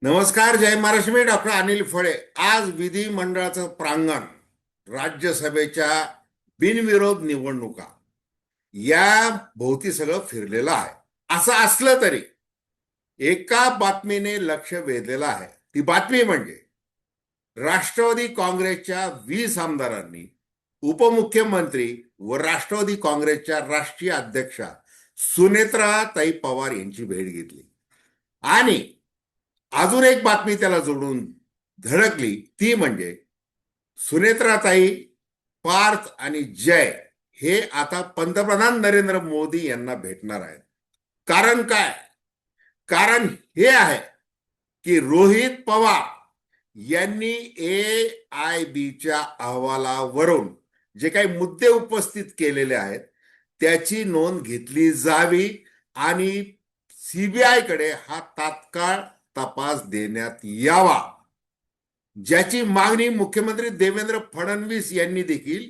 नमस्कार. जय महाराष्ट्र. मी डॉक्टर अनिल फळे. आज विधिमंडळाचं प्रांगण, राज्यसभेच्या बिनविरोध निवडणुका या भोवती सगळं फिरलेलं आहे. असं असलं तरी एका बातमीने लक्ष वेधलेलं आहे. ती बातमी म्हणजे राष्ट्रवादी काँग्रेसच्या 20 आमदारांनी उपमुख्यमंत्री व राष्ट्रवादी काँग्रेसच्या राष्ट्रीय अध्यक्षा सुनेत्राताई पवार यांची भेट घेतली. आणि अजून एक बातमी त्याला जोडून धडकली, ती म्हणजे सुनेत्राताई, पार्थ आणि जय हे आता पंतप्रधान नरेंद्र मोदी यांना भेटणार आहेत. कारण काय? कारण हे आहे की रोहित पवार यांनी AIBच्या अहवालावरून जे काही मुद्दे उपस्थित केलेले आहेत त्याची नोंद घेतली जावी आणि CBI कडे हा तात्काळ तपास देण्यात यावा, ज्याची मागणी मुख्यमंत्री देवेंद्र फडणवीस यांनी देखील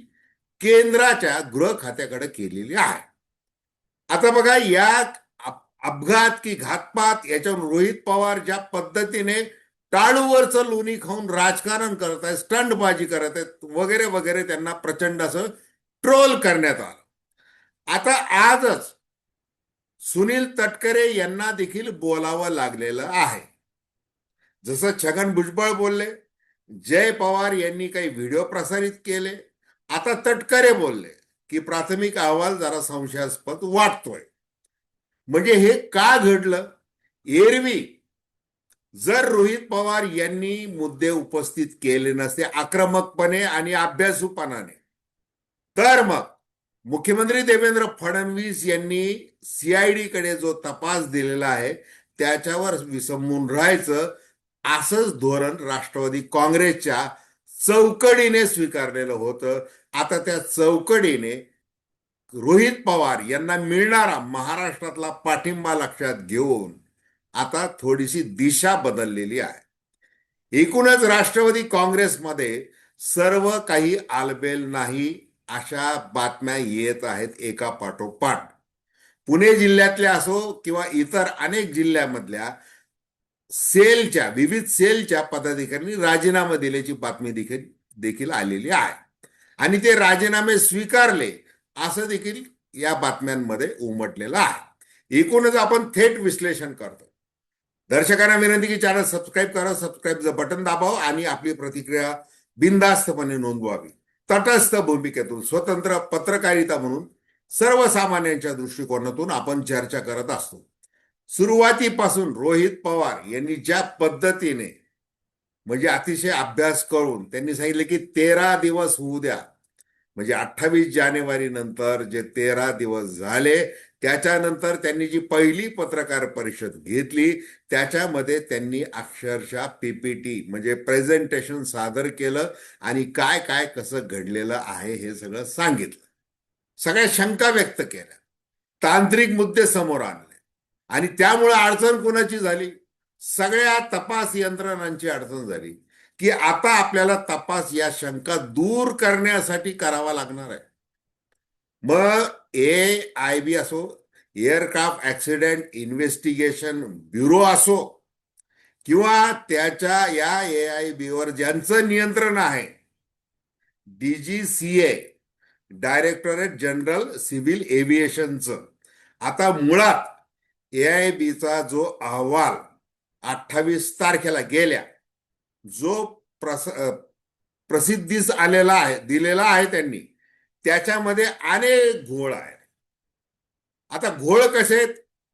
केंद्राच्या गृह खात्याकडे केलेली आहे. आता बघा, या अपघात की घातपात याच्यावर रोहित पवार ज्या पद्धतीने टाळूवरचं लोणी खाऊन राजकारण करत आहेत, स्टंटबाजी करत आहेत वगैरे वगैरे, त्यांना प्रचंड असं ट्रोल करण्यात आलं. आता आजच सुनील तटकरे यांना देखील बोलावं लागलेलं आहे. जसं छगन भुजबळ बोलले, जय पवार यांनी काही व्हिडिओ प्रसारित केले, आता तटकरे बोलले की प्राथमिक अहवाल जरा संशयास्पद वाटतोय. म्हणजे हे का घडलं? एरवी जर रोहित पवार यांनी मुद्दे उपस्थित केले नसते आक्रमकपणे आणि अभ्यासूपणाने, तर मग मुख्यमंत्री देवेंद्र फडणवीस यांनी CID कडे जो तपास दिलेला आहे त्याच्यावर विसंबून राहायचं, असंच धोरण राष्ट्रवादी काँग्रेसच्या चौकडीने स्वीकारलेलं होतं. आता त्या चौकडीने रोहित पवार यांना मिळणारा महाराष्ट्रातला पाठिंबा लक्षात घेऊन आता थोडीशी दिशा बदललेली आहे. एकूणच राष्ट्रवादी काँग्रेसमध्ये सर्व काही आलबेल नाही अशा बातम्या येत आहेत एका पाठोपाठ. पुणे जिल्ह्यातल्या असो किंवा इतर अनेक जिल्ह्यामधल्या विविध सेलच्या पदाधिकाऱ्यांनी राजीनामा दिल्याची बातमी देखील आलेली आहे. आणि ते राजीनामे स्वीकारले असं देखील या बातम्यांमध्ये उमटलेलं आहे. एकूणच आपण थेट विश्लेषण करतो. दर्शकांना विनंती की चॅनल सबस्क्राईब करा, सबस्क्राईबचं बटन दाबावं आणि आपली प्रतिक्रिया बिनधास्तपणे नोंदवावी. तटस्थ भूमिकेतून, स्वतंत्र पत्रकारिता म्हणून सर्वसामान्यांच्या दृष्टिकोनातून आपण चर्चा करत असतो. सुरुवातीपासून रोहित पवार यांनी ज्या पद्धतीने, म्हणजे अतिशय अभ्यास करून त्यांनी सांगितले की 13 दिवस होऊ द्या, म्हणजे 28 जानेवारी नंतर जे 13 दिवस झाले त्याच्यानंतर त्यांनी जी पहिली पत्रकार परिषद घेतली त्याच्यामध्ये त्यांनी अक्षरशः PPT म्हणजे प्रेझेंटेशन सादर केलं आणि काय काय कसं घडलेलं आहे हे सगळं सांगितलं. सगळ्या शंका व्यक्त केल्या, तांत्रिक मुद्दे समोर आणले आणि त्यामुळे अडचण कुणाची झाली? सगळ्या तपास यंत्रणांची अडचण झाली की आता आपल्याला तपास या शंका दूर करण्यासाठी करावा लागणार आहे. मग AIB असो, एअरक्राफ्ट ऍक्सिडेंट इन्व्हेस्टिगेशन ब्युरो असो, किंवा त्याच्या या AIB वर ज्यांचं नियंत्रण आहे, DGCA, डायरेक्टरेट जनरल सिव्हिल एव्हिएशनचं, आता मुळात AIBचा जो अहवाल 28 तारखेला गेल्या जो प्रसिद्धीस आलेला आहे, दिलेला आहे त्यांनी, त्याच्यामध्ये अनेक घोळ आहे. आता घोळ कसे?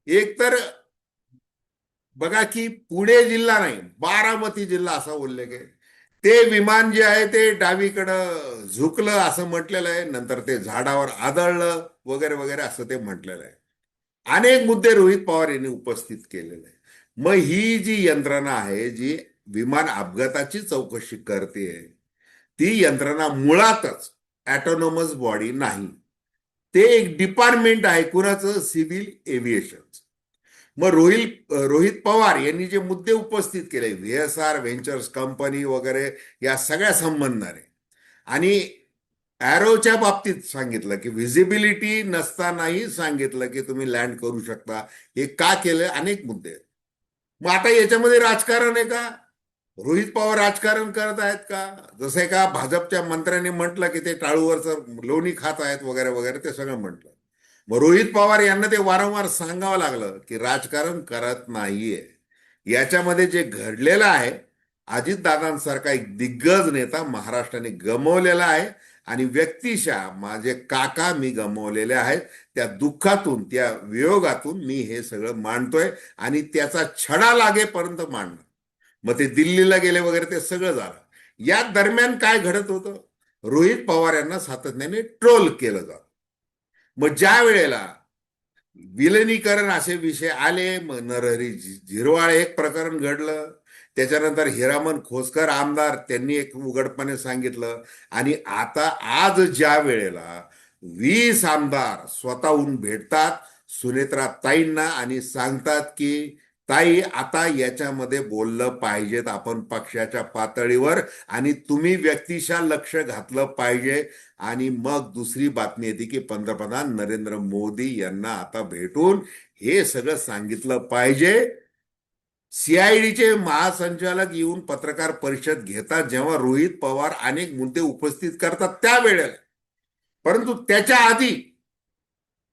एक तर बघा की पुणे जिल्हा नाही, बारामती जिल्हा असा उल्लेख आहे. ते विमान जे आहे ते डावीकडं झुकलं असं म्हटलेलं आहे, नंतर ते झाडावर आदळलं वगैरे वगैरे असं ते म्हटलेलं आहे. अनेक मुद्दे रोहित पवार यांनी उपस्थित केलेले आहे. मग ही जी यंत्रणा आहे जी विमान अपघाताची चौकशी करते, ती यंत्रणा मुळातच ऑटोनॉमस बॉडी नाही. ते एक डिपार्टमेंट आहे कुणाचं? Civil aviation. मग रोहित पवार यांनी जे मुद्दे उपस्थित केले, VSR व्हेंचर्स कंपनी वगैरे या सगळ्या संबंधाने, आणि एरोच्या बाबतीत सांगितलं की व्हिजिबिलिटी नसतानाही सांगितलं की तुम्ही लँड करू शकता. हे का केलं? अनेक मुद्दे. मग आता याच्यामध्ये राजकारण आहे का? रोहित पवार राजकारण करत आहेत का? जसं एका भाजपच्या मंत्र्यांनी म्हटलं की ते टाळूवरचं लोणी खात आहेत वगैरे वगैरे, ते सगळं म्हटलं. मग रोहित पवार यांना ते वारंवार सांगावं लागलं की राजकारण करत नाहीये. याच्यामध्ये जे घडलेलं आहे, अजितदादांसारखा एक दिग्गज नेता महाराष्ट्राने गमावलेला आहे. आणि व्यक्तिशः माझे काका मी गमावलेले आहेत. त्या दुःखातून, त्या वियोगातून मी हे सगळं मांडतोय आणि त्याचा छडा लागेपर्यंत मांडणार. मग ते दिल्लीला गेले वगैरे, ते सगळं झालं. या दरम्यान काय घडत होतं? रोहित पवार यांना सातत्याने ट्रोल केलं जात. मग ज्या वेळेला विलिनीकरण असे विषय आले, मग नरहरी झिरवाळ एक प्रकरण घडलं. त्याच्यानंतर हिरामन खोसकर आमदार, त्यांनी एक उघडपणे सांगितलं. आणि आता आज ज्या वेळेला 20 आमदार स्वतःहून भेटतात सुनेत्रा ताईंना आणि सांगतात की ताई, आता याच्यामध्ये बोललं पाहिजेत आपण पक्षाच्या पातळीवर, आणि तुम्ही व्यक्तिशः लक्ष घातलं पाहिजे. आणि मग दुसरी बातमी येते की पंतप्रधान नरेंद्र मोदी यांना आता भेटून हे सगळं सांगितलं पाहिजे. सीआयडीचे महासंचालक येऊन पत्रकार परिषद घेतात जेव्हा रोहित पवार अनेक मुद्दे उपस्थित करतात त्यावेळेला. परंतु त्याच्या आधी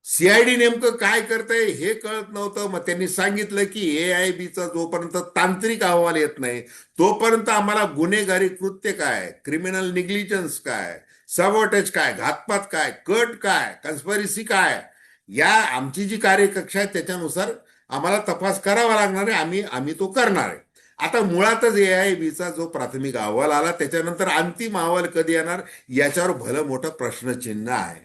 सीआयडी नेमकं काय करतंय हे कळत नव्हतं. मग त्यांनी सांगितलं की AIBचा जोपर्यंत तांत्रिक अहवाल येत नाही तोपर्यंत आम्हाला गुन्हेगारी कृत्य काय, क्रिमिनल निग्लिजन्स काय, सबॉटेज काय, घातपात काय, कट काय, कन्स्पिरसी काय, या आमची जी कार्यकक्षा आहे त्याच्यानुसार आम्हाला तपास करावा लागणार आहे. आम्ही आम्ही तो करणार आहे. आता मुळातच AIBचा जो प्राथमिक अहवाल आला, त्याच्यानंतर अंतिम अहवाल कधी येणार याच्यावर भलं मोठं प्रश्नचिन्ह आहे.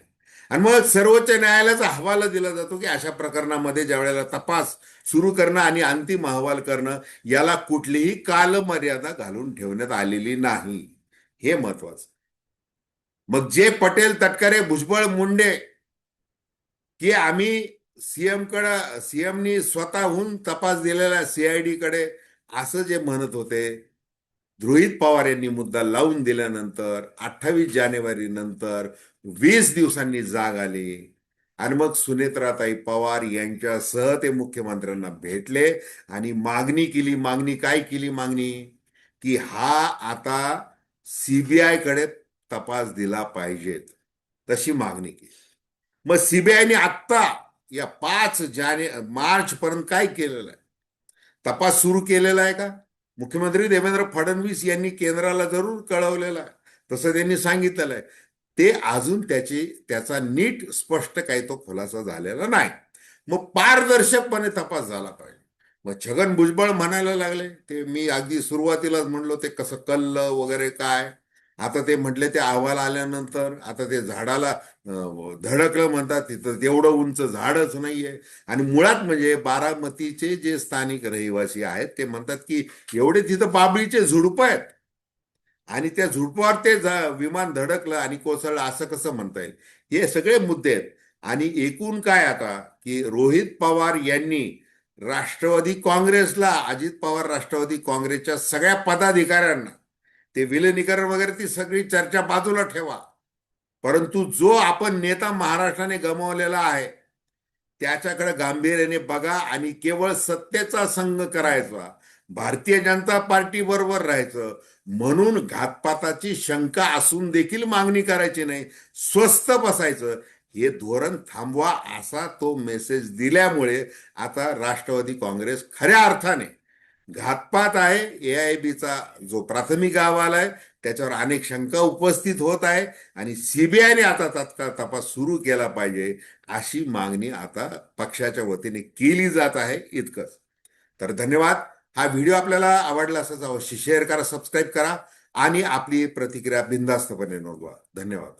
आणि मग सर्वोच्च न्यायालयाचा अहवाल दिला जातो की अशा प्रकरणामध्ये ज्या वेळेला तपास सुरू करणं आणि अंतिम अहवाल करणं, याला कुठलीही कालमर्यादा घालून ठेवण्यात आलेली नाही. हे महत्वाचं. मग जे पटेल, तटकरे, भुजबळ, मुंडे की आम्ही सीएमनी स्वतःहून तपास दिलेला CID कडे, असं जे म्हणत होते, रोहित पवार यांनी मुद्दा लावून दिल्यानंतर 28 जानेवारी नंतर 20 दिवसांनी जाग आली. आणि मग सुनेत्राताई पवार यांच्यासह ते मुख्यमंत्र्यांना भेटले आणि मागणी केली. मागणी काय केली? मागणी की हा आता CBI कडे तपास दिला पाहिजेत, तशी मागणी केली. मग CBIने आत्ता या 5 मार्च पर्यंत काय केलेलं आहे? तपास सुरू केलेला आहे का? मुख्यमंत्री देवेंद्र फडणवीस यांनी केंद्राला जरूर कळवलेलं आहे, तसं त्यांनी सांगितलेलं आहे. ते अजून त्याचा नीट स्पष्ट काही तो खुलासा झालेला नाही. मग पारदर्शकपणे तपास झाला पाहिजे. मग छगन भुजबळ म्हणायला लागले, ते मी अगदी सुरुवातीलाच म्हणलो, ते कसं कल्लं वगैरे काय. आता ते म्हटले ते अहवाल आल्यानंतर आता ते झाडाला धडकलं म्हणतात, तिथं तेवढं उंच झाडच नाहीये. आणि मुळात म्हणजे बारामतीचे जे स्थानिक रहिवासी आहेत ते म्हणतात की एवढे तिथं बाबळीचे झुडपं आहेत आणि त्या झुडपावर ते विमान धडकलं आणि कोसळलं, असं कसं म्हणता येईल? हे सगळे मुद्दे आहेत. आणि एकूण काय आता की रोहित पवार यांनी राष्ट्रवादी काँग्रेसला, अजित पवार राष्ट्रवादी काँग्रेसच्या सगळ्या पदाधिकाऱ्यांना, ते विलिनीकरण वगैरे ती सगळी चर्चा बाजूला ठेवा, परंतु जो आपण नेता महाराष्ट्राने गमावलेला आहे त्याच्याकडे गांभीर्याने बघा आणि केवळ सत्तेचा संघ करायचा, भारतीय जनता पार्टी बरोबर राहायचं. म्हणून घातपाताची शंका असून देखील मागणी करायची नाही, स्वस्थ बसायचं, हे धोरण थांबवा, असा तो मेसेज दिल्यामुळे आता राष्ट्रवादी काँग्रेस खऱ्या अर्थाने घातपात आहे. AIBचा जो प्राथमिक अहवाल आहे त्याच्यावर अनेक शंका उपस्थित होत आहे आणि CBIने आता तात्काळ तपास सुरू केला पाहिजे, अशी मागणी आता पक्षाच्या वतीने केली जात आहे. इतकंच. तर धन्यवाद. हा व्हिडिओ आपल्याला आवडला असेल अवश्य शेअर करा, सबस्क्राईब करा आणि आपली प्रतिक्रिया बिनधास्तपणे नोंदवा. धन्यवाद.